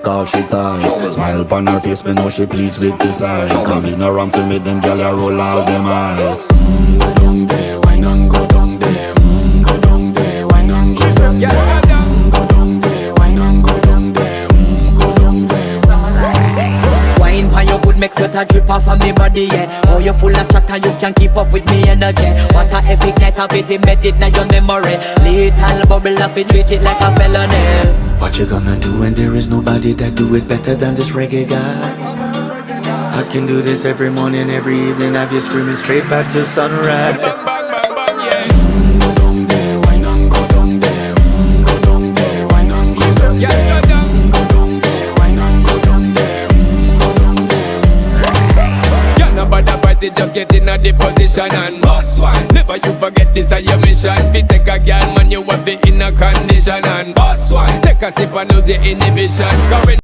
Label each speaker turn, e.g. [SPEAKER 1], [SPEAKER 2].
[SPEAKER 1] all she ties. Smile upon her face, me know she pleased with this eyes. Come in around to make them gyal a roll out them eyes. Go down there, why not go down there? Go down there, why not go down there? Go down there, why not go down there? Go down there.
[SPEAKER 2] Wine pan your good make sweat a drip off of me body, yeah. Oh, you full of chatter, you can keep up with me energy. What a epic night of it, embedded in your memory. Little bubble of it, treat it like a felony.
[SPEAKER 3] What you gonna do when there is nobody that do it better than this reggae guy? I can do this every morning, every evening, have you screaming straight back to sunrise.
[SPEAKER 1] Go down there, why not go down there? Go down there, why not go down there? Go down there, why not go down there? Go down there.
[SPEAKER 4] Yeah, nobody fight it, just get in a the position and boss one. Never you forget this is your mission. Fi take a girl, man, you have it in a condition and boss one. Take a sip and lose your inhibition.